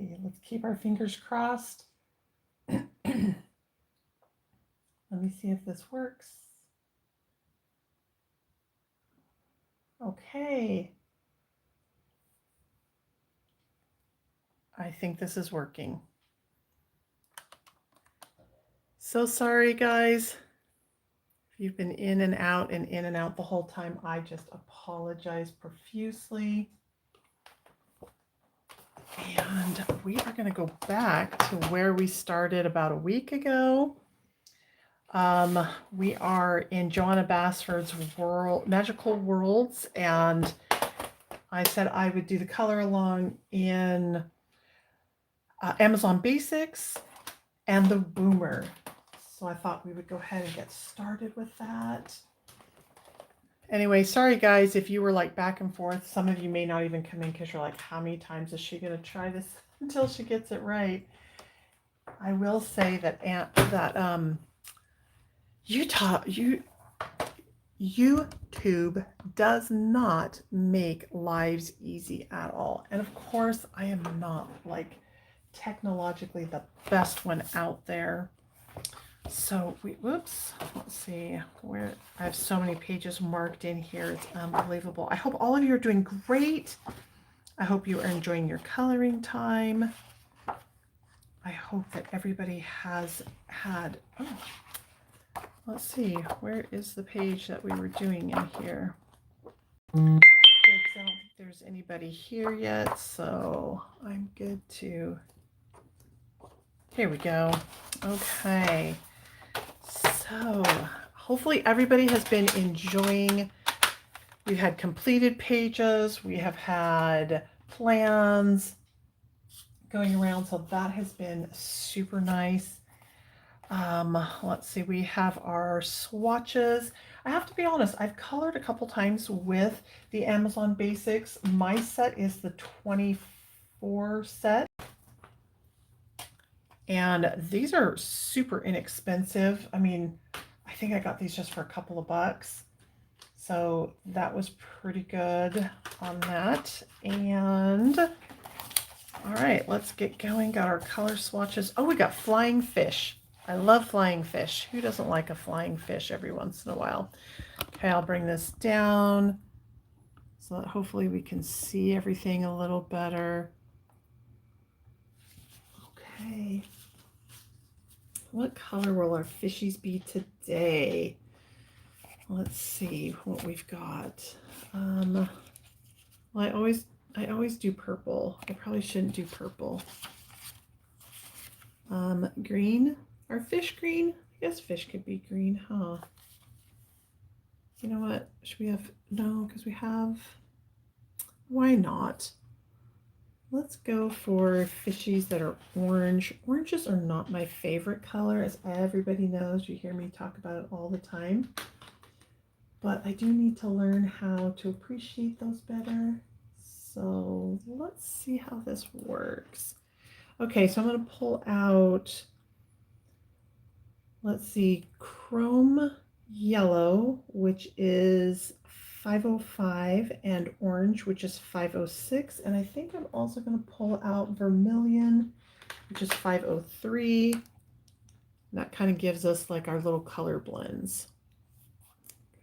Okay, let's keep our fingers crossed. Let me see if this works. Okay. I think this is working. So sorry, guys. If you've been in and out and in and out the whole time, I just apologize profusely. And we are going to go back to where we started about a week ago. We are in Joanna Basford's Magical Worlds, and I said I would do the color along in Amazon Basics and the Boomer. So I thought we would go ahead and get started with that. Anyway, sorry guys if you were like back and forth. Some of you may not even come in because you're like, how many times is she going to try this until she gets it right? I will say that YouTube does not make lives easy at all. And of course, I am not like technologically the best one out there. So let's see where I have so many pages marked in here. It's unbelievable. I hope all of you are doing great. I hope you are enjoying your coloring time. I hope that everybody has had, let's see, where is the page that we were doing in here? I don't think there's anybody here yet, so I'm good to, here we go. Okay. So hopefully everybody has been enjoying. We've had completed pages. We have had plans going around. So that has been super nice. Let's see. We have our swatches. I have to be honest. I've colored a couple times with the Amazon Basics. My set is the 24 set. And these are super inexpensive. I mean, I think I got these just for a couple of bucks. So that was pretty good on that. And all right, let's get going. Got our color swatches. Oh, we got flying fish. I love flying fish. Who doesn't like a flying fish every once in a while? Okay, I'll bring this down so that hopefully we can see everything a little better. Okay. What color will our fishies be today? Let's see what we've got. Well, I always do purple. I probably shouldn't do purple. Green. Are fish green? I guess fish could be green, huh? You know what? Should we have, no, because we have, why not? Let's go for fishies that are orange. Oranges are not my favorite color, as everybody knows. You hear me talk about it all the time. But I do need to learn how to appreciate those better. So let's see how this works. Okay, so I'm going to pull out, let's see, chrome yellow, which is 505, and orange, which is 506. And I think I'm also going to pull out vermilion, which is 503. That kind of gives us like our little color blends.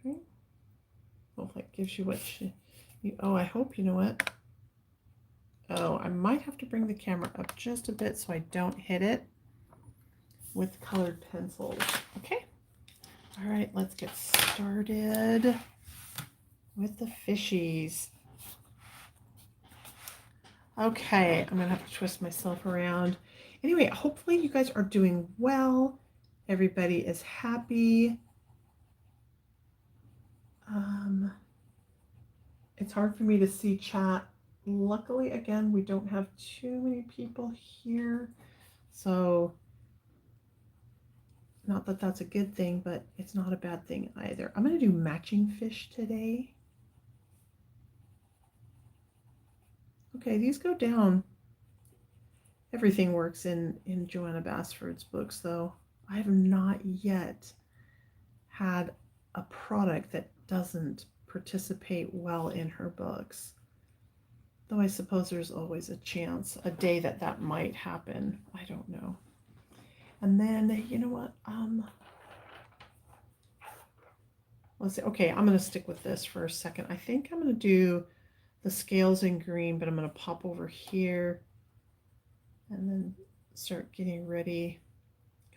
Okay. Well, that gives you what oh, I hope, you know what? Oh, I might have to bring the camera up just a bit so I don't hit it with colored pencils. Okay. All right, let's get started with the fishies. Okay, I'm gonna have to twist myself around. Anyway, hopefully you guys are doing well. Everybody is happy. It's hard for me to see chat. Luckily, again, we don't have too many people here. So, not that that's a good thing, but it's not a bad thing either. I'm going to do matching fish today. Okay, these go down. Everything works in Joanna Basford's books, though. I have not yet had a product that doesn't participate well in her books. Though I suppose there's always a chance, a day that that might happen. I don't know. And then, you know what? Let's see. Okay, I'm going to stick with this for a second. I think I'm going to do the scales in green, but I'm going to pop over here and then start getting ready,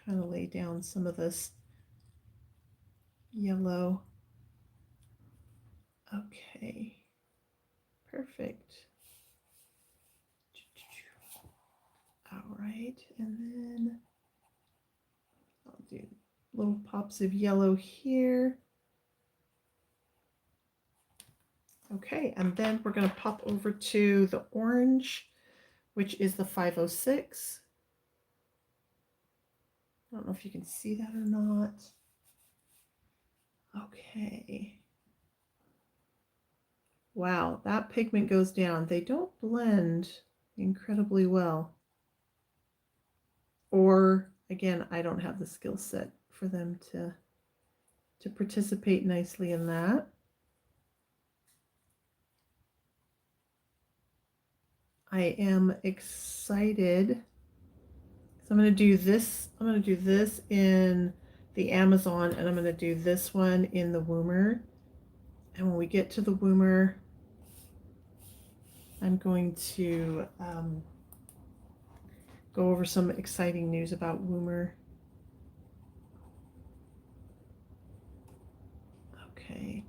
kind of lay down some of this yellow. Okay, perfect. All right, and then I'll do little pops of yellow here. Okay, and then we're going to pop over to the orange, which is the 506. I don't know if you can see that or not. Okay. Wow, that pigment goes down. They don't blend incredibly well. Or, again, I don't have the skill set for them to participate nicely in that. I am excited. So I'm going to do this. I'm going to do this in the Amazon, and I'm going to do this one in the Woomer. And when we get to the Woomer, I'm going to go over some exciting news about Woomer. Okay.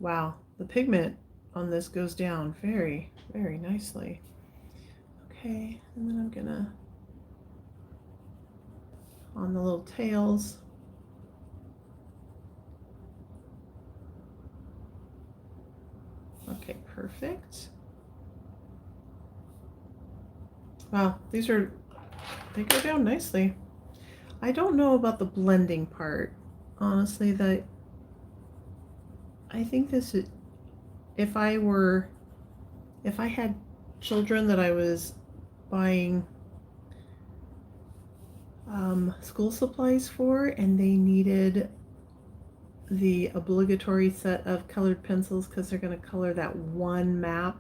Wow, the pigment on this goes down very, very nicely. Okay, and then I'm gonna, on the little tails, okay, perfect. Wow, they go down nicely. I don't know about the blending part, honestly. That I think this is, if I had children that I was buying school supplies for, and they needed the obligatory set of colored pencils because they're going to color that one map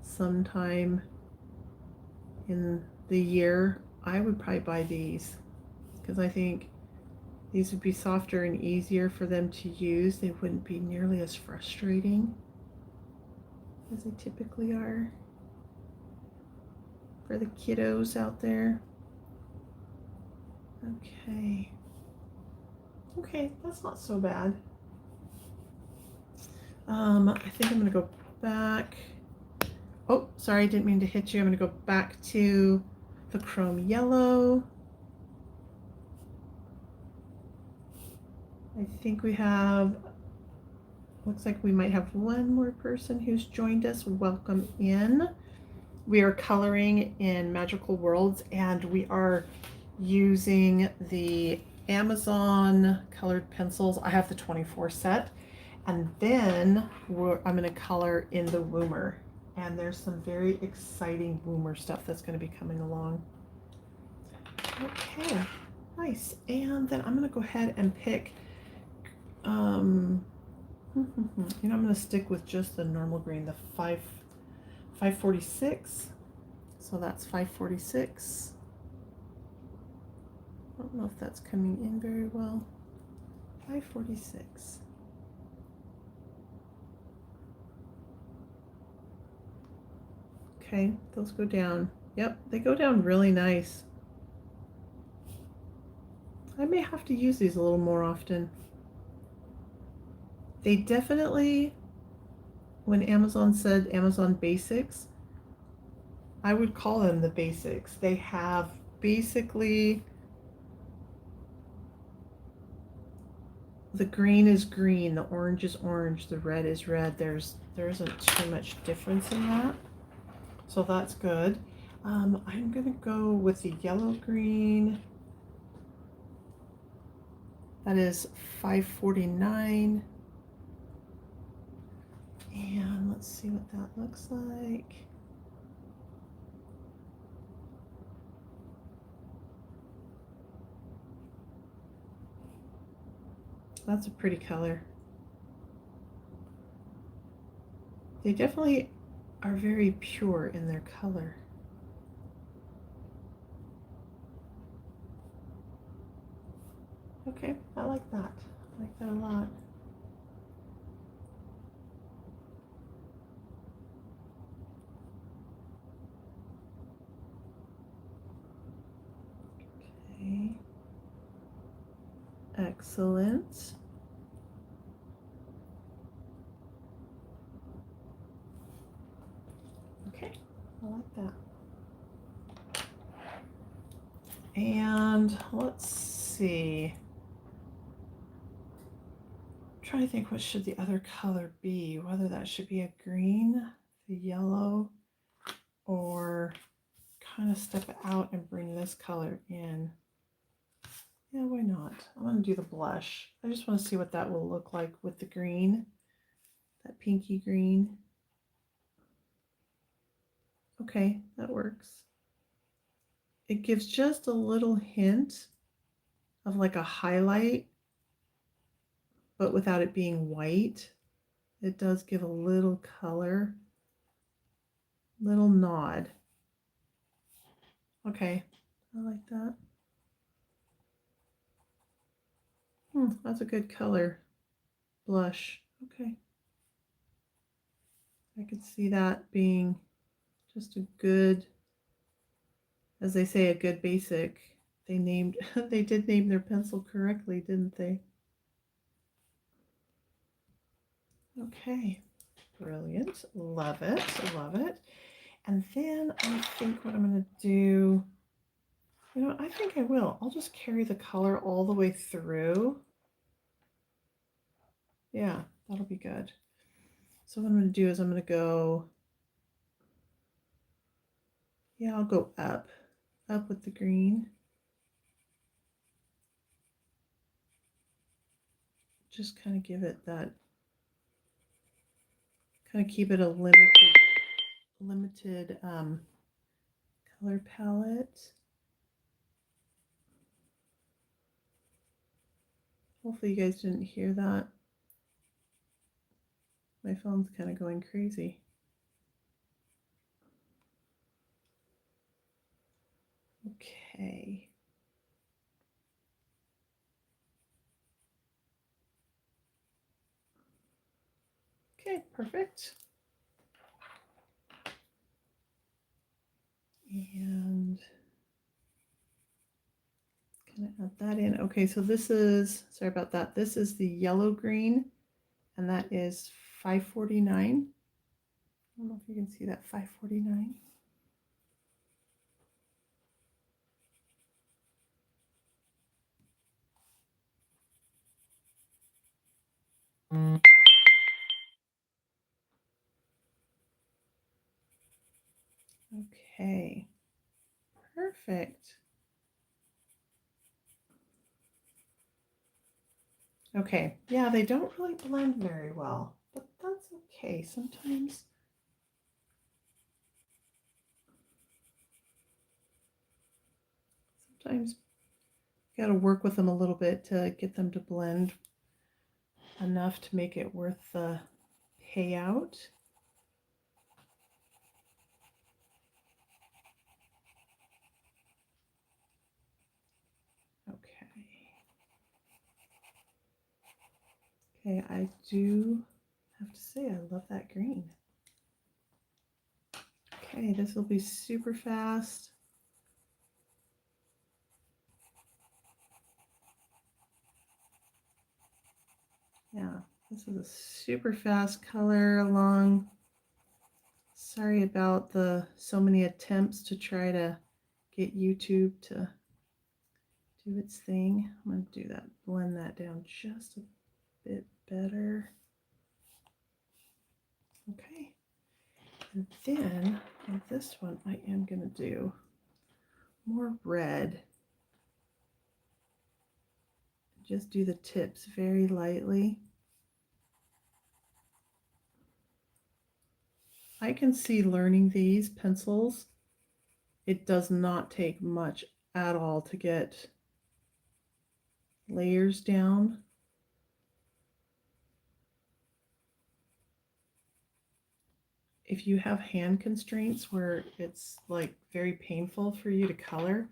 sometime in the year, I would probably buy these because I think these would be softer and easier for them to use. They wouldn't be nearly as frustrating as they typically are for the kiddos out there. Okay. Okay, that's not so bad. I think I'm gonna go back. Oh, sorry, I didn't mean to hit you. I'm gonna go back to the chrome yellow. I think we have, looks like we might have one more person who's joined us. Welcome in. We are coloring in Magical Worlds, and we are using the Amazon colored pencils. I have the 24 set, and then I'm going to color in the Woomer, and there's some very exciting Woomer stuff that's going to be coming along. Okay, nice. And then I'm going to go ahead and pick I'm going to stick with just the normal green, the 546. So that's 546. I don't know if that's coming in very well. 546. Okay, those go down. Yep, they go down really nice. I may have to use these a little more often. They definitely, when Amazon said Amazon Basics, I would call them the basics. They have basically, the green is green, the orange is orange, the red is red. There isn't too much difference in that, so that's good. I'm gonna go with the yellow green. That is 549. And let's see what that looks like. That's a pretty color. They definitely are very pure in their color. Okay, I like that. I like that a lot. Okay. Excellent. Okay, I like that. And let's see. I'm trying to think, what should the other color be? Whether that should be a green, the yellow, or kind of step out and bring this color in. Yeah, why not? I'm going to do the blush. I just want to see what that will look like with the green, that pinky green. Okay, that works. It gives just a little hint of like a highlight, but without it being white. It does give a little color, little nod. Okay, I like that. That's a good color. Blush. Okay. I could see that being just a good, as they say, a good basic. They named, they did name their pencil correctly, didn't they? Okay, brilliant. Love it, love it. And then I think what I'm going to do, I think I will. I'll just carry the color all the way through. Yeah, that'll be good. So what I'm going to do is I'm going to go, yeah, I'll go up with the green. Just kind of give it that, kind of keep it a limited color palette. Hopefully you guys didn't hear that. My phone's kind of going crazy. Okay. Okay, perfect. And gonna add that in. Okay, so this is, sorry about that. This is the yellow green, and that is $5.49. I don't know if you can see that, $5.49. Okay, perfect. Okay, yeah, they don't really blend very well, but that's okay. Sometimes you got to work with them a little bit to get them to blend enough to make it worth the payout. Okay. Okay, I do have to say I love that green. Okay, this will be super fast. Yeah, this is a super fast color along. Sorry about the so many attempts to try to get YouTube to do its thing. I'm going to do that, blend that down just a bit better. Okay, and then on this one I am going to do more red. Just do the tips very lightly. I can see learning these pencils, it does not take much at all to get layers down. if you have hand constraints where it's like very painful for you to color,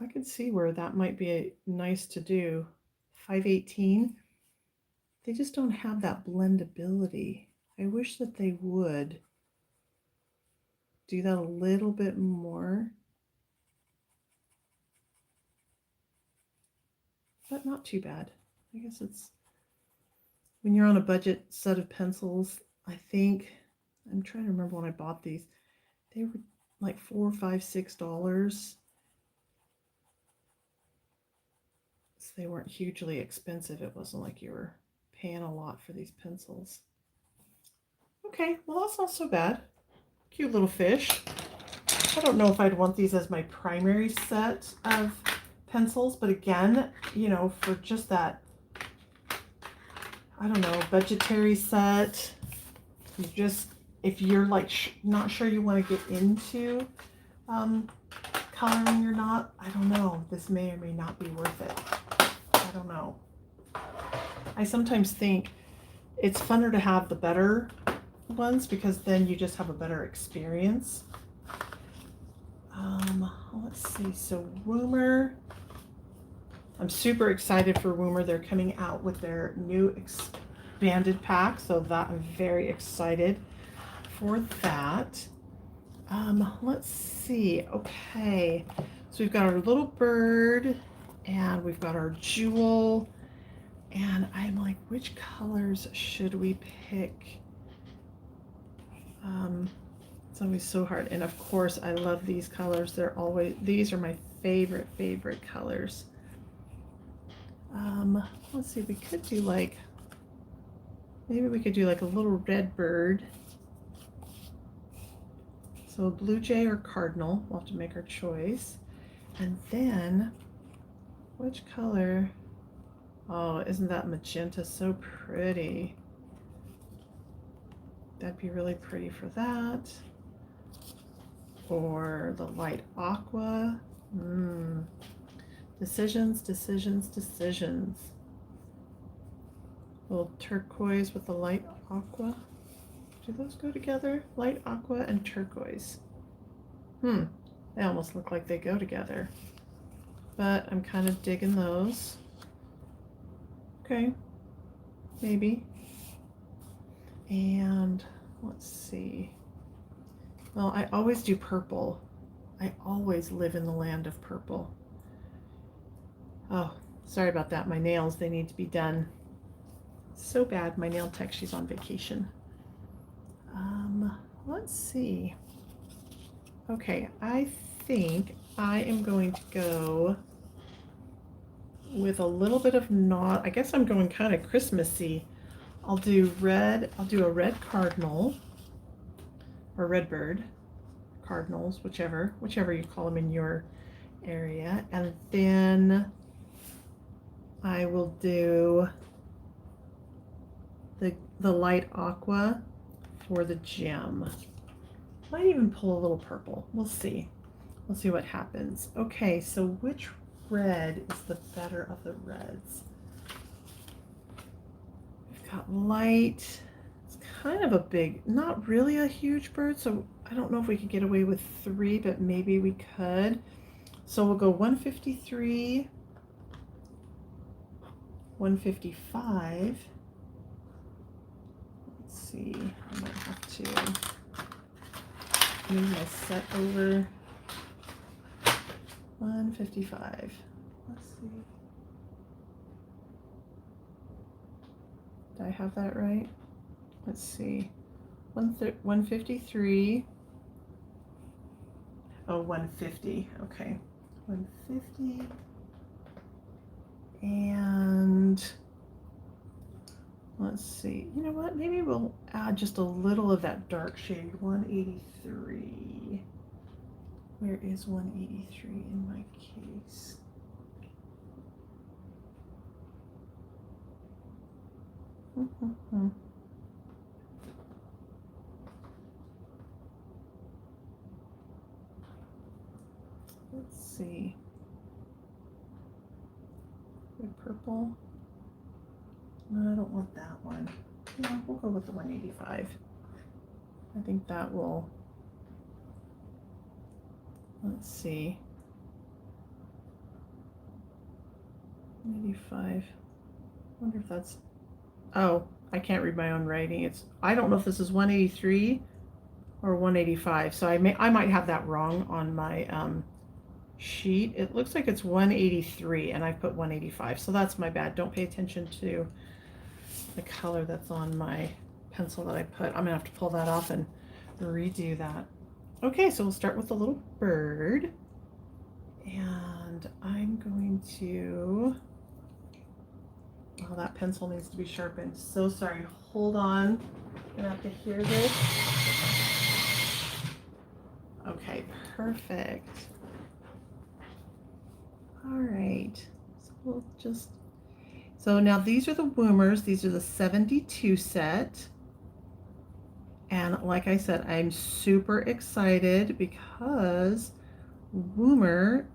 I can see where that might be nice to do. 518, they just don't have that blendability. I wish that they would do that a little bit more, but not too bad. I guess it's when you're on a budget set of pencils. I think I'm trying to remember when I bought these. They were like $4, $5, $6. So they weren't hugely expensive. It wasn't like you were paying a lot for these pencils. Okay, well that's not so bad. Cute little fish. I don't know if I'd want these as my primary set of pencils, but again, you know, for just that, I don't know, budgetary set, you just, if you're like not sure you want to get into coloring or not, I don't know, this may or may not be worth it. I don't know. I sometimes think it's funner to have the better ones because then you just have a better experience. Let's see, so Woomer, I'm super excited for Woomer. They're coming out with their new expanded pack, so that I'm very excited for that. Let's see, okay, so we've got our little bird and we've got our jewel, and I'm like, which colors should we pick? It's always so hard. And of course, I love these colors. These are my favorite colors. Let's see, we could do like, maybe we could do like a little red bird. So blue jay or cardinal, we'll have to make our choice. And then, which color? Oh, isn't that magenta so pretty? That'd be really pretty for that. Or the light aqua. Decisions. Little turquoise with the light aqua. Do those go together? Light aqua and turquoise. They almost look like they go together. But I'm kind of digging those. Okay, maybe. And let's see. Well, I always do purple. I always live in the land of purple. Oh, sorry about that. My nails, they need to be done. So bad. My nail tech, she's on vacation. Let's see. Okay, I think I am going to go with a little bit of I guess I'm going kind of Christmassy. I'll do a red cardinal or red bird, cardinals, whichever you call them in your area. And then I will do the light aqua for the gem. Might even pull a little purple. We'll see. We'll see what happens. Okay, so which red is the better of the reds? We've got light. It's kind of a big, not really a huge bird, so I don't know if we could get away with 3, but maybe we could. So we'll go 153, 155. Let's see, I might have to move my set over. 155. Let's see. Did I have that right? Let's see. 153. Oh, 150. Okay. 150. And let's see. You know what? Maybe we'll add just a little of that dark shade. 183. Where is 183 in my case? Let's see. Red purple. No, I don't want that one. Yeah, we'll go with the 185. I think that will, let's see, 85. I wonder if that's, oh, I can't read my own writing. It's, I don't know if this is 183 or 185. So I might have that wrong on my sheet. It looks like it's 183 and I put 185. So that's my bad. Don't pay attention to the color that's on my pencil that I put. I'm gonna have to pull that off and redo that. Okay, so we'll start with the little bird. And I'm going to, oh, that pencil needs to be sharpened. So sorry, hold on. I'm gonna have to hear this. Okay, perfect. All right, so we'll just, so now these are the Woomers. These are the 72 set. And like I said, I'm super excited because Woomer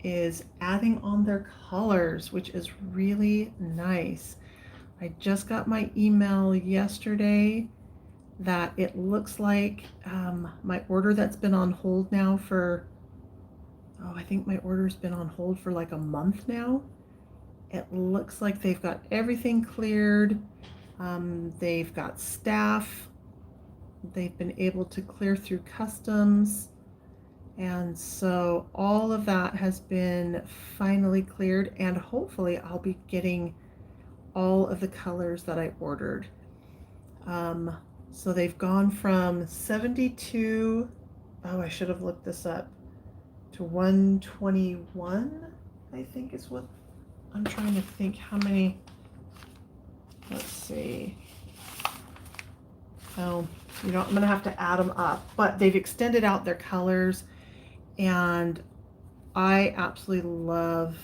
is adding on their colors, which is really nice. I just got my email yesterday that it looks like my order that's been on hold now for, oh, I think my order's been on hold for like a month now. It looks like they've got everything cleared. They've got staff. They've been able to clear through customs. And so all of that has been finally cleared, and hopefully I'll be getting all of the colors that I ordered. So they've gone from 72, oh, I should have looked this up, to 121, I think is what, I'm trying to think how many, let's see. Oh, you know, I'm gonna have to add them up, but they've extended out their colors, and I absolutely love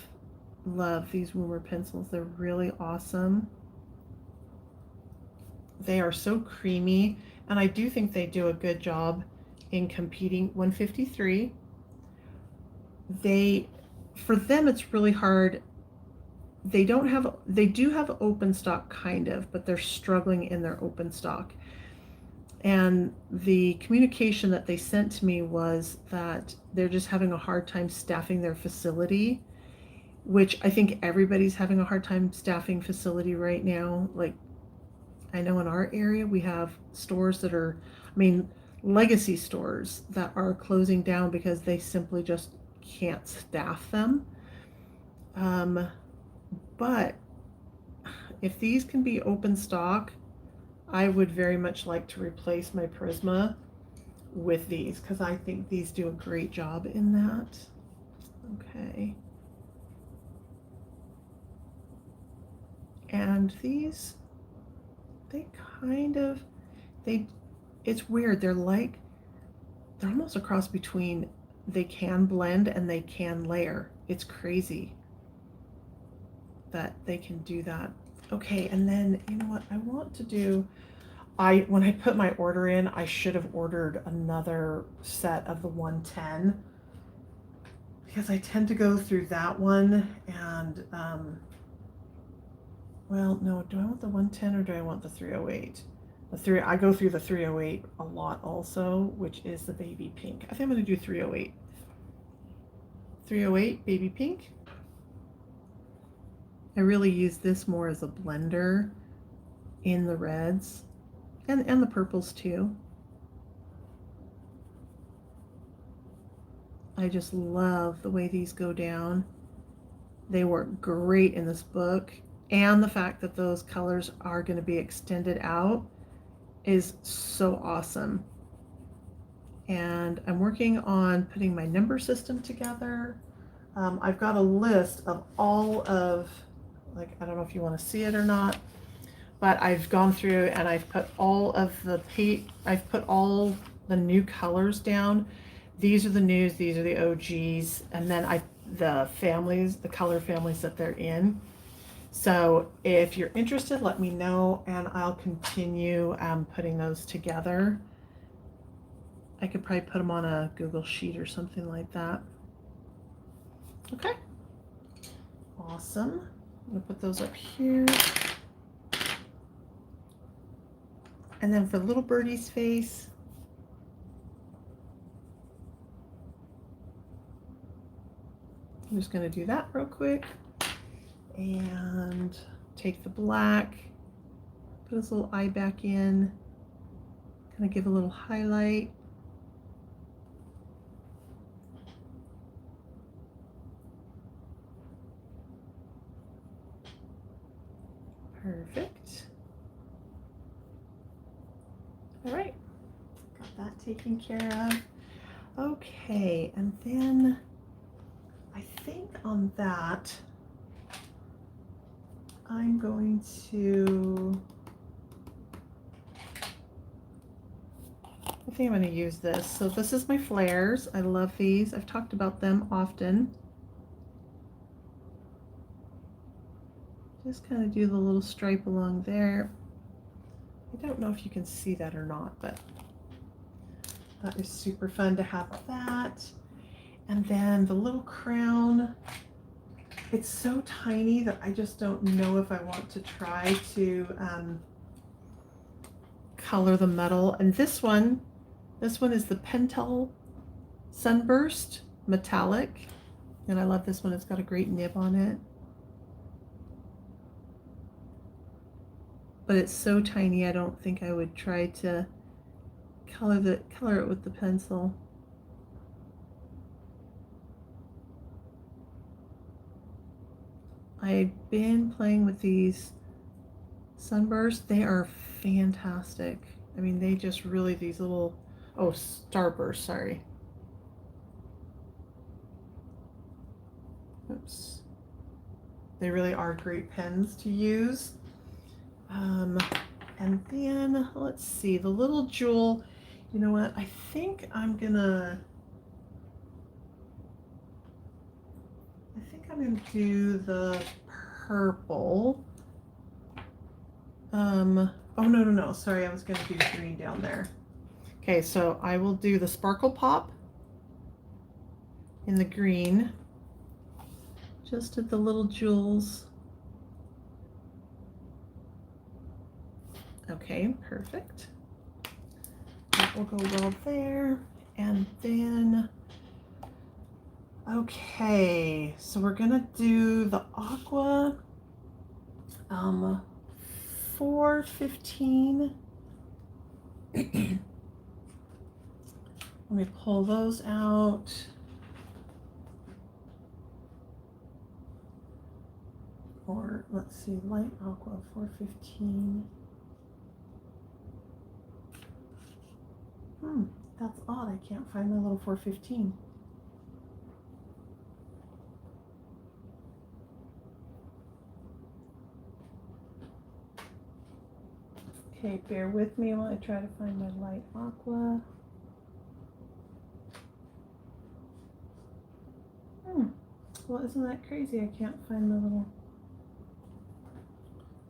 these Woomer pencils. They're really awesome. They are so creamy, and I do think they do a good job in competing. 153. For them, it's really hard. They do have open stock kind of, but they're struggling in their open stock. And the communication that they sent to me was that they're just having a hard time staffing their facility, which I think everybody's having a hard time staffing facility right now. Like, I know in our area we have stores that are, I mean, legacy stores that are closing down because they simply just can't staff them. But if these can be open stock, I would very much like to replace my Prisma with these because I think these do a great job in that. Okay. And these, they kind of, it's weird. They're almost a cross between they can blend and they can layer. It's crazy that they can do that. Okay, and then you know what I want to do, when I put my order in, I should have ordered another set of the 110 because I tend to go through that one, and well, no, do I want the 110 or do I want the 308? I go through the 308 a lot also, which is the baby pink. I think I'm going to do 308. 308 baby pink. I really use this more as a blender in the reds and the purples too. I just love the way these go down. They work great in this book, and the fact that those colors are going to be extended out is so awesome. And I'm working on putting my number system together. I've got a list of all of, like, I don't know if you want to see it or not, but I've gone through and I've put all of I've put all the new colors down. These are the news, these are the OGs, and then the families, the color families that they're in. So if you're interested, let me know and I'll continue putting those together. I could probably put them on a Google Sheet or something like that. Okay, awesome. I'm gonna put those up here. And then for little birdie's face, I'm just going to do that real quick and take the black, put his little eye back in, kind of give a little highlight. Perfect. All right, got that taken care of. Okay, and then I think on that, I'm going to, I think I'm going to use this. So this is my flares. I love these. I've talked about them often. Just kind of do the little stripe along there. I don't know if you can see that or not, but that is super fun to have that. And then the little crown, it's so tiny that I just don't know if I want to try to color the metal. And this one is the Pentel Sunburst Metallic. And I love this one. It's got a great nib on it. But it's so tiny, I don't think I would try to color it with the pencil. I've been playing with these Sunbursts. They are fantastic. I mean, they just really, these little, oh, Starburst, sorry. Oops. They really are great pens to use. And then, let's see, the little jewel, you know what, I think I'm gonna do the purple. Oh, no, sorry, I was gonna do green down there. Okay, so I will do the Sparkle Pop in the green, just at the little jewels. Okay, perfect. That will go well there. And then, okay, so we're gonna do the aqua 415. Let me pull those out. Or let's see, light aqua 415. That's odd. I can't find my little 415. Okay, bear with me while I try to find my light aqua. Well, isn't that crazy? I can't find the little...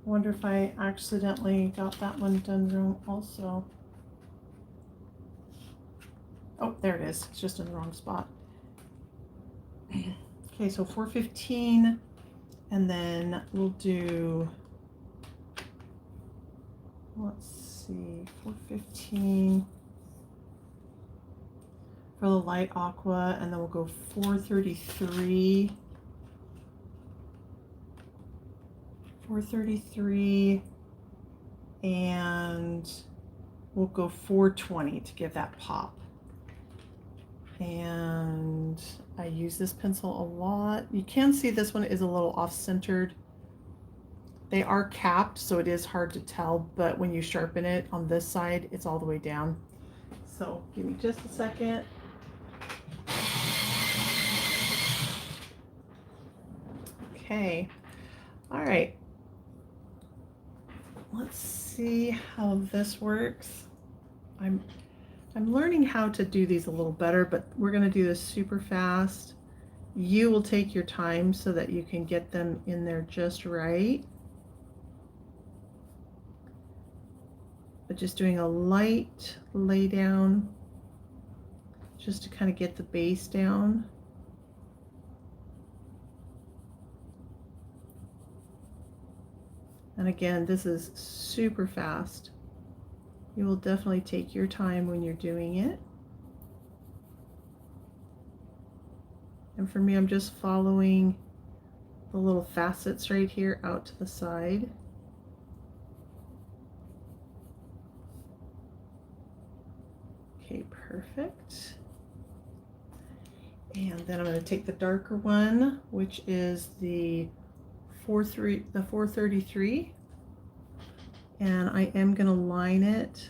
I wonder if I accidentally got that one done wrong also. Oh, there it is. It's just in the wrong spot. Okay, so 415, and then we'll do, let's see, 415 for the light aqua, and then we'll go 433. 433, and we'll go 420 to give that pop. And I use this pencil a lot. You can see this one is a little off-centered. They are capped, so it is hard to tell, but when you sharpen it on this side, it's all the way down. So give me just a second. Okay, all right. Let's see how this works. I'm learning how to do these a little better, but we're going to do this super fast. You will take your time so that you can get them in there just right. But just doing a light lay down just to kind of get the base down. And again, this is super fast. You will definitely take your time when you're doing it. And for me, I'm just following the little facets right here out to the side. Okay, perfect. And then I'm going to take the darker one, which is the 433, and I am going to line it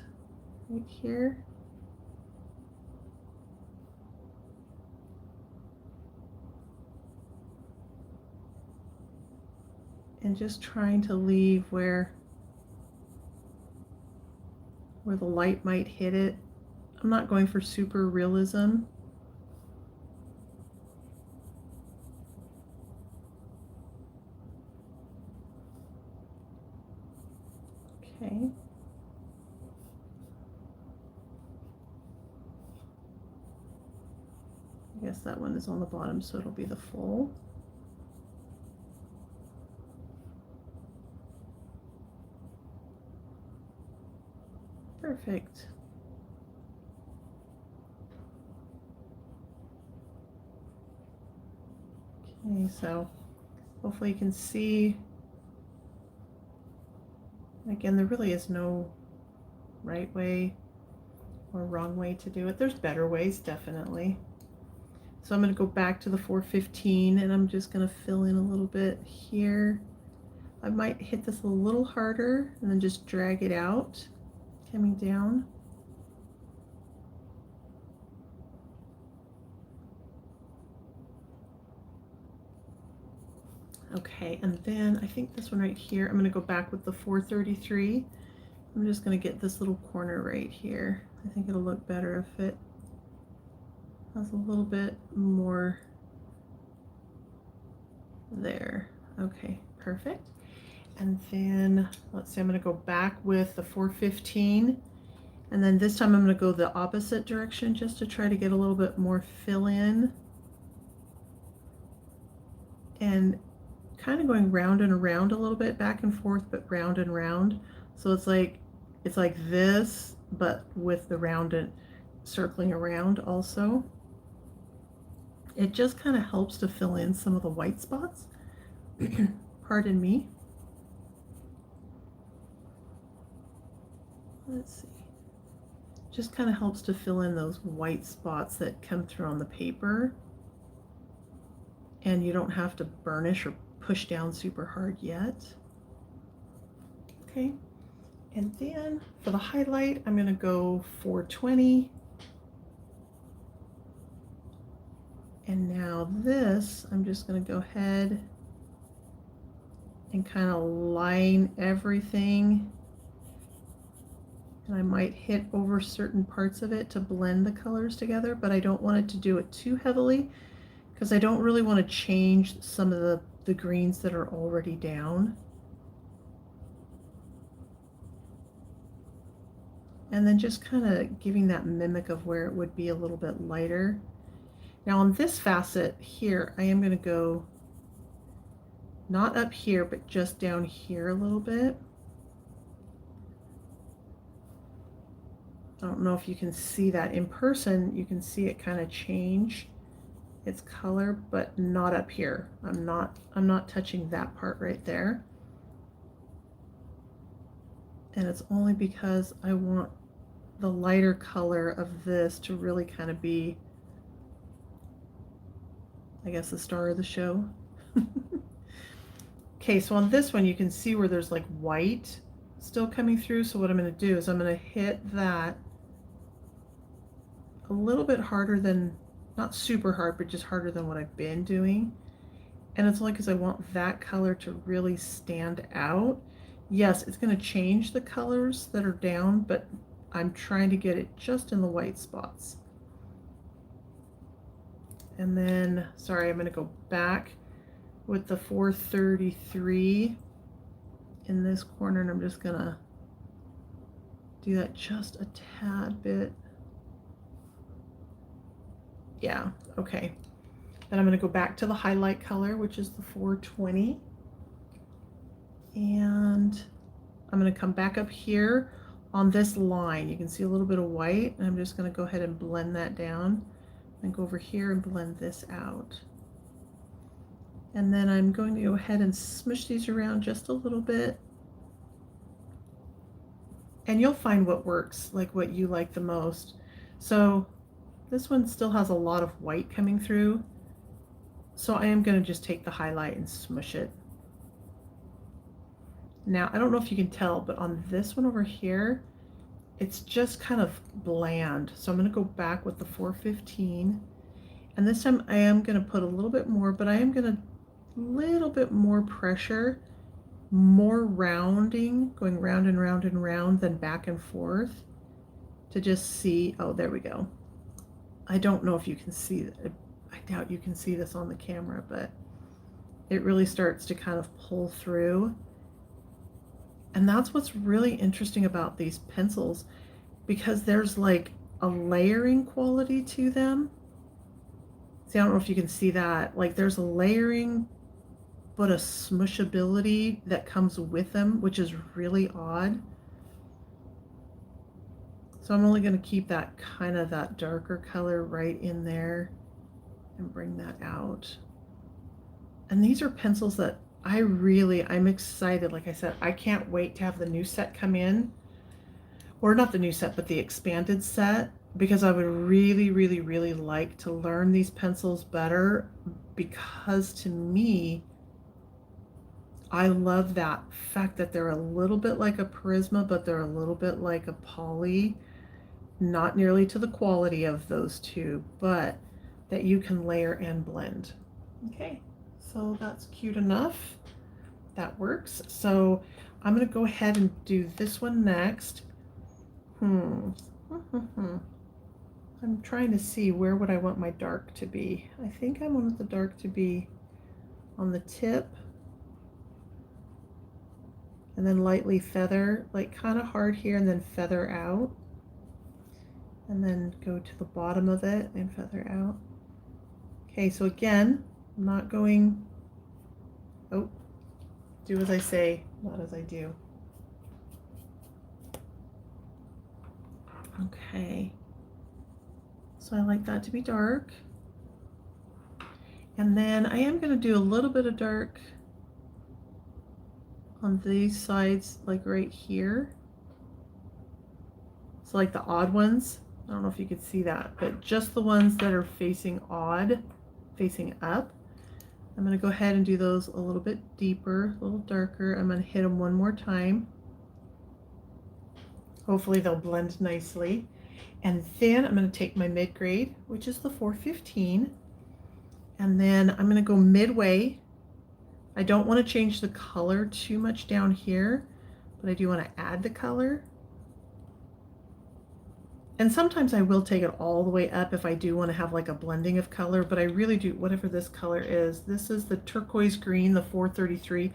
right here. And just trying to leave where the light might hit it. I'm not going for super realism. Okay. I guess that one is on the bottom, so it'll be the full. Perfect. Okay, so hopefully you can see. Again, there really is no right way or wrong way to do it. There's better ways, definitely. So I'm going to go back to the 415 and I'm just going to fill in a little bit here. I might hit this a little harder and then just drag it out, coming down. Okay, and then I think this one right here, I'm going to go back with the 433. I'm just going to get this little corner right here. I think it'll look better if it has a little bit more there. Okay, perfect. And then let's see, I'm going to go back with the 415, and then this time I'm going to go the opposite direction just to try to get a little bit more fill in, and kind of going round and around a little bit, back and forth, but round and round. So it's like this, but with the round and circling around also. It just kind of helps to fill in some of the white spots. Pardon me. Let's see. Just kind of helps to fill in those white spots that come through on the paper. And you don't have to burnish or push down super hard yet. Okay. And then for the highlight, I'm going to go 420. And now this, I'm just going to go ahead and kind of line everything. And I might hit over certain parts of it to blend the colors together, but I don't want it to do it too heavily because I don't really want to change some of the greens that are already down. And then just kind of giving that mimic of where it would be a little bit lighter. Now on this facet here, I am going to go not up here, but just down here a little bit. I don't know if you can see that in person. You can see it kind of change its color, but not up here. I'm not touching that part right there. And it's only because I want the lighter color of this to really kind of be, I guess, the star of the show. Okay, so on this one you can see where there's like white still coming through. So what I'm going to do is I'm going to hit that a little bit harder than, not super hard, but just harder than what I've been doing. And it's only because I want that color to really stand out. Yes, it's going to change the colors that are down, but I'm trying to get it just in the white spots. And then, sorry, I'm going to go back with the 433 in this corner, and I'm just going to do that just a tad bit. Yeah, okay. Then I'm going to go back to the highlight color, which is the 420. And I'm going to come back up here on this line. You can see a little bit of white, and I'm just going to go ahead and blend that down and go over here and blend this out. And then I'm going to go ahead and smush these around just a little bit. And you'll find what works, like what you like the most. So this one still has a lot of white coming through. So I am going to just take the highlight and smush it. Now, I don't know if you can tell, but on this one over here, it's just kind of bland. So I'm going to go back with the 415. And this time I am going to put a little bit more, but I am going to little bit more pressure, more rounding, going round and round and round than back and forth to just see. Oh, there we go. I don't know if you can see it. I doubt you can see this on the camera, but it really starts to kind of pull through. And that's what's really interesting about these pencils, because there's like a layering quality to them. See, I don't know if you can see that. Like there's a layering, but a smushability that comes with them, which is really odd. So I'm only going to keep that kind of that darker color right in there and bring that out. And these are pencils that I'm excited. Like I said, I can't wait to have the new set come in, or not the new set, but the expanded set, because I would really, really, really like to learn these pencils better, because to me, I love that fact that they're a little bit like a Prisma, but they're a little bit like a Poly, not nearly to the quality of those two, but that you can layer and blend. Okay. So that's cute enough. That works. So I'm going to go ahead and do this one next. I'm trying to see where would I want my dark to be. I think I want the dark to be on the tip, and then lightly feather, like kind of hard here, and then feather out, and then go to the bottom of it and feather out. Okay, so again, I'm not going, oh, do as I say, not as I do. Okay, so I like that to be dark. And then I am going to do a little bit of dark on these sides, like right here. So like the odd ones, I don't know if you could see that, but just the ones that are facing odd, facing up. I'm going to go ahead and do those a little bit deeper, a little darker. I'm going to hit them one more time. Hopefully they'll blend nicely. And then I'm going to take my mid-grade, which is the 415, and then I'm going to go midway. I don't want to change the color too much down here, but I do want to add the color. And sometimes I will take it all the way up if I do want to have like a blending of color, but I really do, whatever this color is, this is the turquoise green, the 433.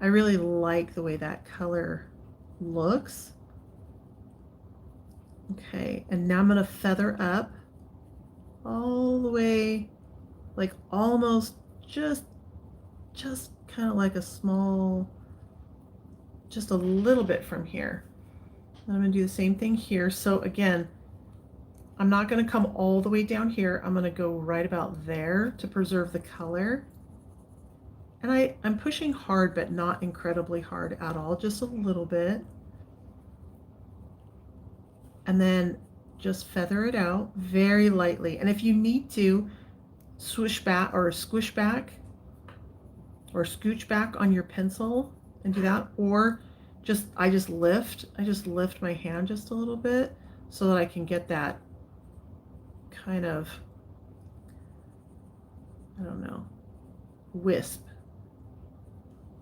I really like the way that color looks. Okay, and now I'm going to feather up all the way, like almost just kind of like a small, just a little bit from here. And I'm going to do the same thing here. So again, I'm not going to come all the way down here. I'm going to go right about there to preserve the color. And I'm pushing hard, but not incredibly hard at all, just a little bit. And then just feather it out very lightly. And if you need to swish back or squish back or scooch back on your pencil and do that, or I just lift my hand just a little bit so that I can get that kind of, I don't know, wisp.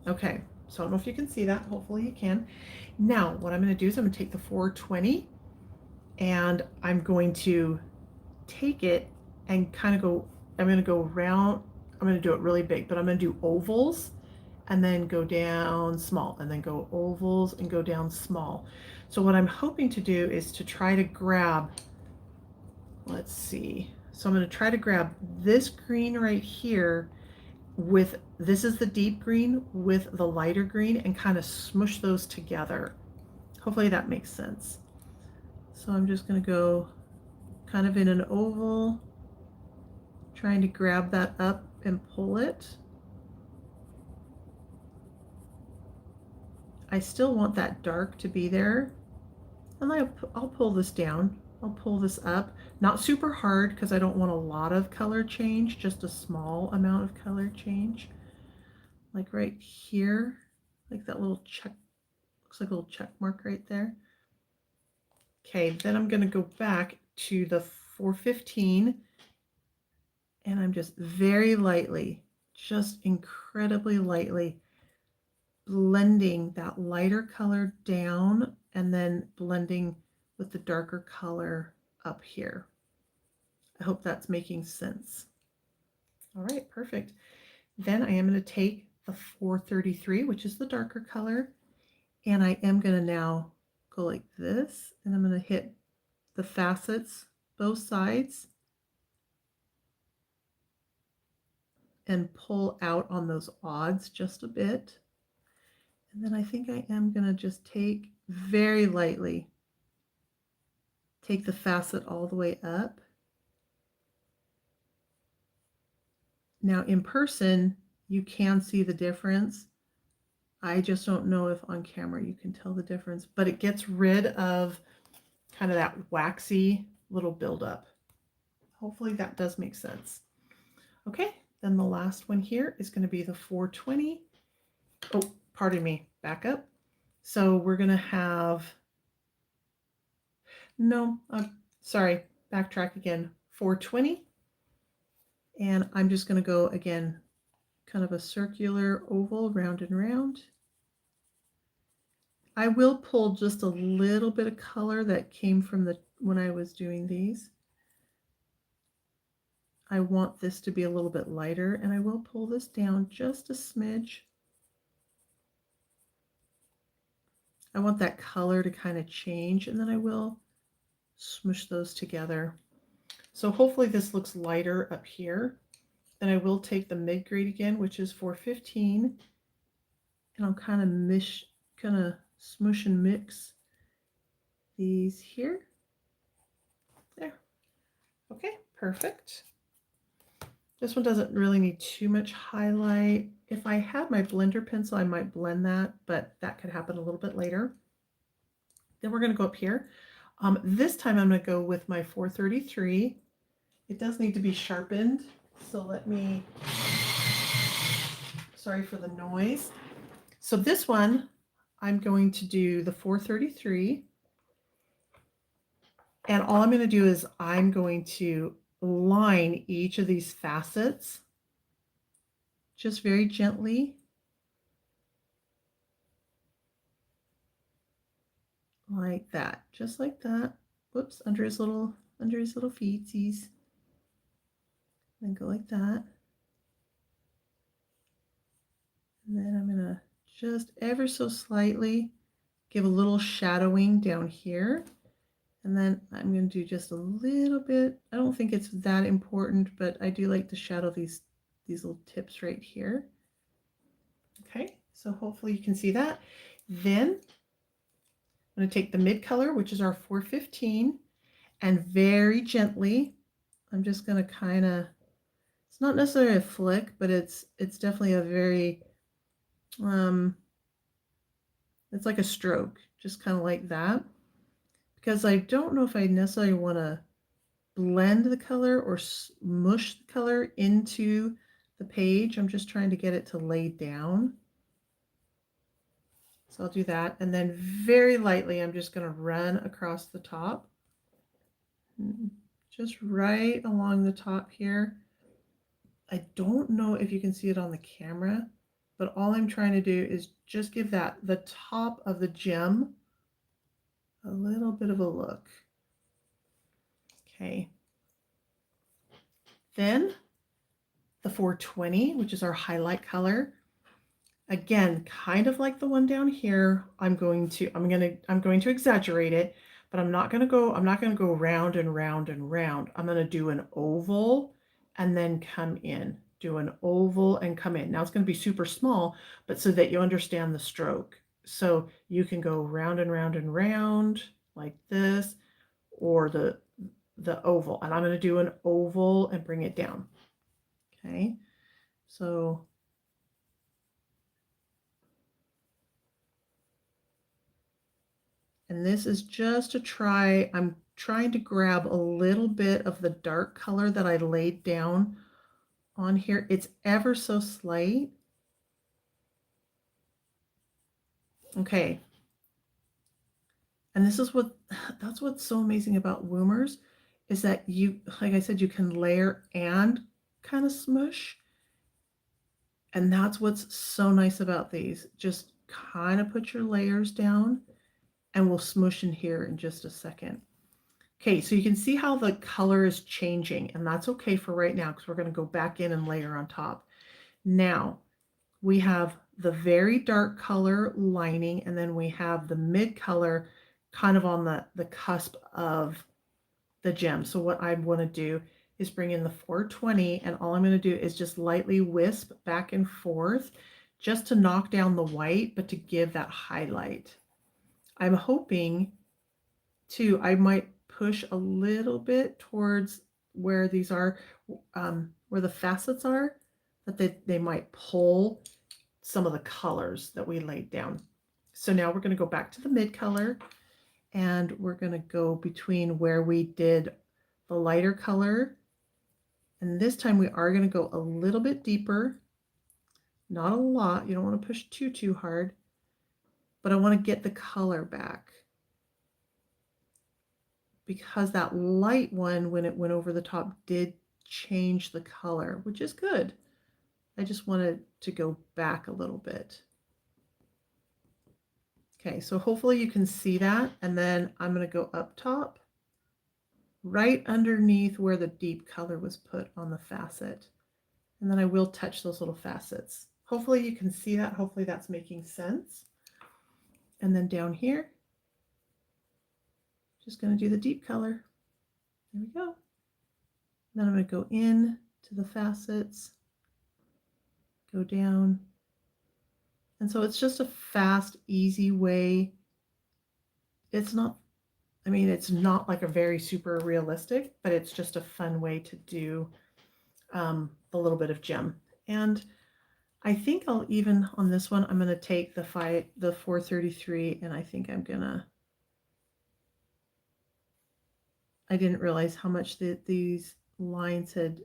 Okay, so I don't know if you can see that. Hopefully you can. Now what I'm going to do is I'm going to take the 420 and I'm going to take it and kind of go, I'm going to go around, I'm going to do it really big, but I'm going to do ovals and then go down small and then go ovals and go down small. So what I'm hoping to do is to try to grab, let's see, so I'm going to try to grab this green right here with, this is the deep green with the lighter green, and kind of smush those together. Hopefully that makes sense. So I'm just going to go kind of in an oval, trying to grab that up and pull it. I still want that dark to be there. And I'll pull this down. I'll pull this up. Not super hard because I don't want a lot of color change, just a small amount of color change. Like right here, like that little check, looks like a little check mark right there. Okay, then I'm going to go back to the 415 and I'm just very lightly, just incredibly lightly blending that lighter color down and then blending with the darker color up here. I hope that's making sense. All right, perfect. Then I am going to take the 433, which is the darker color, and I am going to now go like this, and I'm going to hit the facets, both sides, and pull out on those odds just a bit. And then I think I am going to just take very lightly, take the facet all the way up. Now in person, you can see the difference. I just don't know if on camera you can tell the difference, but it gets rid of kind of that waxy little buildup. Hopefully that does make sense. Okay, then the last one here is going to be the 420. Oh, pardon me, back up. So we're going to have, no, sorry, backtrack again, 420. And I'm just going to go again, kind of a circular oval, round and round. I will pull just a little bit of color that came from when I was doing these. I want this to be a little bit lighter, and I will pull this down just a smidge. I want that color to kind of change, and then I will smush those together. So hopefully this looks lighter up here. Then I will take the mid-grade again, which is 415, and I'll kind of smush and mix these here. There. Okay, perfect. This one doesn't really need too much highlight. If I had my blender pencil, I might blend that, but that could happen a little bit later. Then we're going to go up here. This time I'm going to go with my 433. It does need to be sharpened, so let me, sorry for the noise. So this one, I'm going to do the 433. And all I'm going to do is I'm going to line each of these facets just very gently. Like that, just like that. Whoops, under his little feetsies. Then go like that. And then I'm gonna just ever so slightly give a little shadowing down here. And then I'm going to do just a little bit. I don't think it's that important, but I do like to shadow these little tips right here. Okay, so hopefully you can see that. Then I'm going to take the mid color, which is our 415, and very gently, I'm just going to kind of, it's not necessarily a flick, but it's definitely a very, it's like a stroke, just kind of like that. Because I don't know if I necessarily want to blend the color or smush the color into the page. I'm just trying to get it to lay down. So I'll do that. And then very lightly, I'm just going to run across the top. Just right along the top here. I don't know if you can see it on the camera, but all I'm trying to do is just give the top of the gem a little bit of a look. Okay. Then the 420, which is our highlight color. Again, kind of like the one down here, I'm going to exaggerate it, but I'm not going to go round and round and round. I'm going to do an oval and then come in. Do an oval and come in. Now it's going to be super small, but so that you understand the stroke. So you can go round and round and round like this, or the oval. And I'm going to do an oval and bring it down. Okay, so and this is just to try, I'm trying to grab a little bit of the dark color that I laid down on here. It's ever so slight. Okay. And this is what, that's what's so amazing about Woomers, is that you, like I said, you can layer and kind of smush. And that's what's so nice about these. Just kind of put your layers down, and we'll smush in here in just a second. Okay, so you can see how the color is changing, and that's okay for right now because we're going to go back in and layer on top. Now, we have the very dark color lining, and then we have the mid color kind of on the cusp of the gem. So what I want to do is bring in the 420, and all I'm going to do is just lightly wisp back and forth just to knock down the white, but to give that highlight. I'm hoping to, I might push a little bit towards where these are, where the facets are, that they might pull some of the colors that we laid down. So now we're going to go back to the mid color, and we're going to go between where we did the lighter color, and this time we are going to go a little bit deeper, not a lot. You don't want to push too hard, but I want to get the color back, because that light one, when it went over the top, did change the color, which is good. I just wanted to go back a little bit. Okay, so hopefully you can see that, and then I'm going to go up top, right underneath where the deep color was put on the facet. And then I will touch those little facets. Hopefully you can see that. Hopefully that's making sense. And then down here, just going to do the deep color. There we go. Then I'm going to go in to the facets, go down. And so it's just a fast, easy way. It's not, I mean, it's not like a very super realistic, but it's just a fun way to do a little bit of gem. And I think I'll even, on this one, I'm going to take the 433, and I think I'm going to, I didn't realize how much these lines had,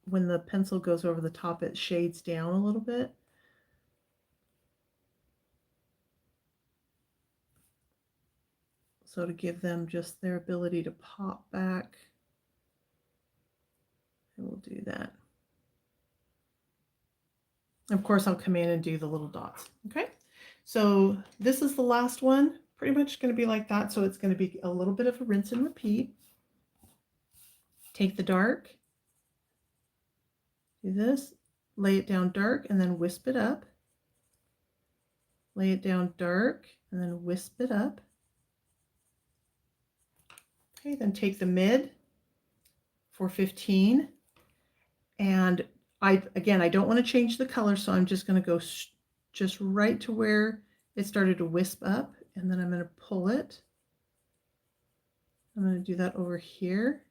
when the pencil goes over the top, it shades down a little bit. So to give them just their ability to pop back, I will do that. Of course, I'll come in and do the little dots. Okay, so this is the last one. Pretty much going to be like that. So it's going to be a little bit of a rinse and repeat. Take the dark, do this, lay it down dark, and then wisp it up. Lay it down dark, and then wisp it up. Okay, then take the mid, 415, and I don't want to change the color, so I'm just going to go just right to where it started to wisp up, and then I'm going to pull it. I'm going to do that over here.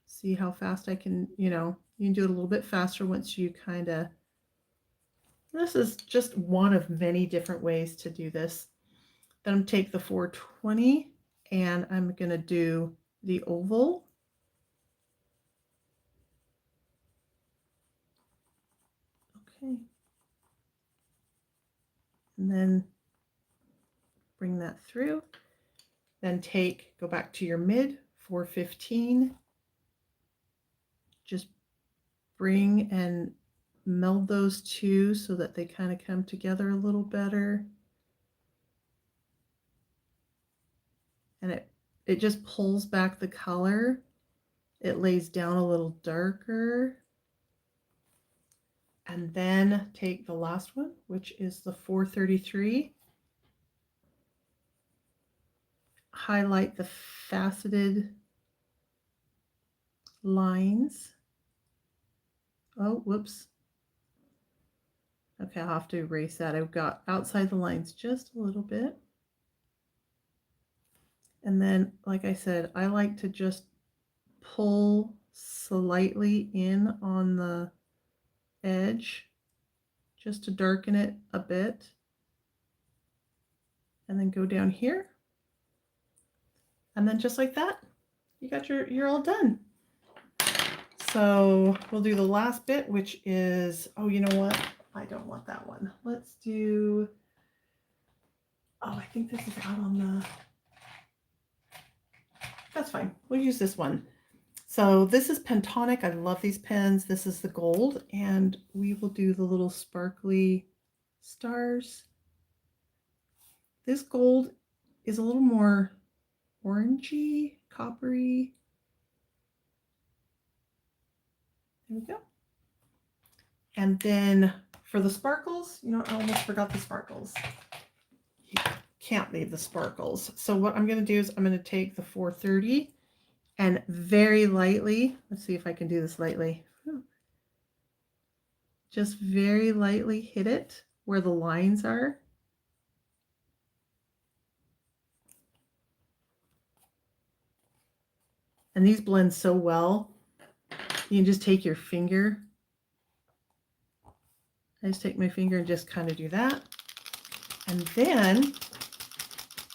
See how fast I can, you can do it a little bit faster once you kind of, this is just one of many different ways to do this. Then I'm going to take the 420, and I'm going to do the oval. Okay. And then bring that through. Then go back to your mid, 415. Just bring and meld those two so that they kind of come together a little better. And it just pulls back the color. It lays down a little darker. And then take the last one, which is the 433. Highlight the faceted lines. Oh, whoops. Okay, I'll have to erase that. I've got outside the lines just a little bit. And then, like I said, I like to just pull slightly in on the edge just to darken it a bit. And then go down here. And then just like that, you're all done. So we'll do the last bit, which is, oh, you know what? I don't want that one. Let's do, oh, I think this is out on the, that's fine. We'll use this one. So this is Pentonic. I love these pens. This is the gold, and we will do the little sparkly stars. This gold is a little more orangey, coppery. There we go. And then for the sparkles, you know, I almost forgot the sparkles. You can't leave the sparkles. So what I'm going to do is I'm going to take the 430 and very lightly, let's see if I can do this lightly. Just very lightly hit it where the lines are. And these blend so well. You can just take your finger. I just take my finger and just kind of do that. And then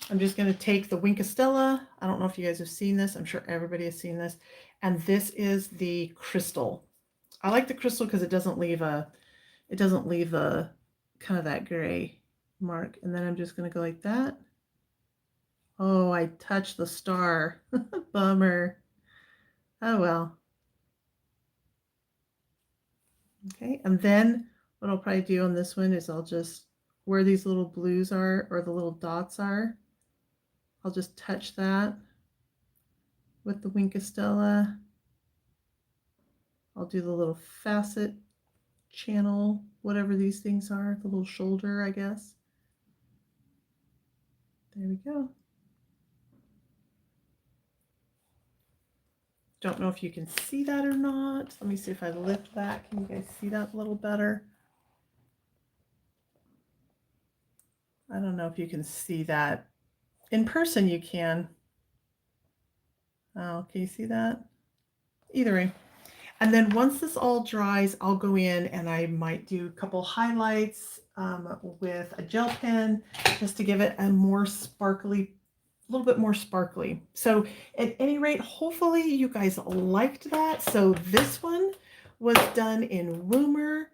I'm just going to take the Wink of Stella. I don't know if you guys have seen this. I'm sure everybody has seen this. And this is the crystal. I like the crystal because it doesn't leave a kind of that gray mark. And then I'm just going to go like that. Oh, I touched the star. Bummer. Oh well. Okay, and then what I'll probably do on this one is I'll just, where these little blues are, or the little dots are, I'll just touch that with the Wink of Stella. I'll do the little facet channel, whatever these things are, the little shoulder, I guess. There we go. Don't know if you can see that or not. Let me see if I lift that. Can you guys see that a little better? I don't know if you can see that. In person you can. Oh, can you see that? Either way. And then once this all dries, I'll go in and I might do a couple highlights with a gel pen just to give it a more sparkly, a little bit more sparkly. So at any rate, hopefully you guys liked that. So this one was done in Woomer.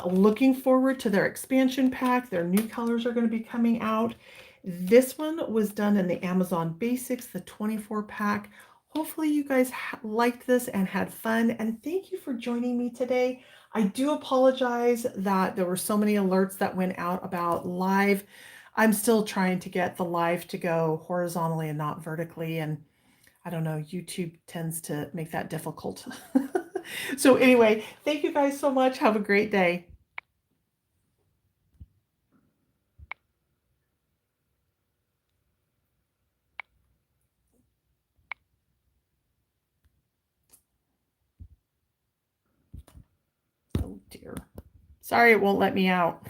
Looking forward to their expansion pack. Their new colors are going to be coming out. This one was done in the Amazon Basics, the 24 pack. Hopefully you guys liked this and had fun, and thank you for joining me today. I do apologize that there were so many alerts that went out about live. I'm still trying to get the live to go horizontally and not vertically, and I don't know, YouTube tends to make that difficult. So anyway, thank you guys so much. Have a great day. Oh dear. Sorry it won't let me out.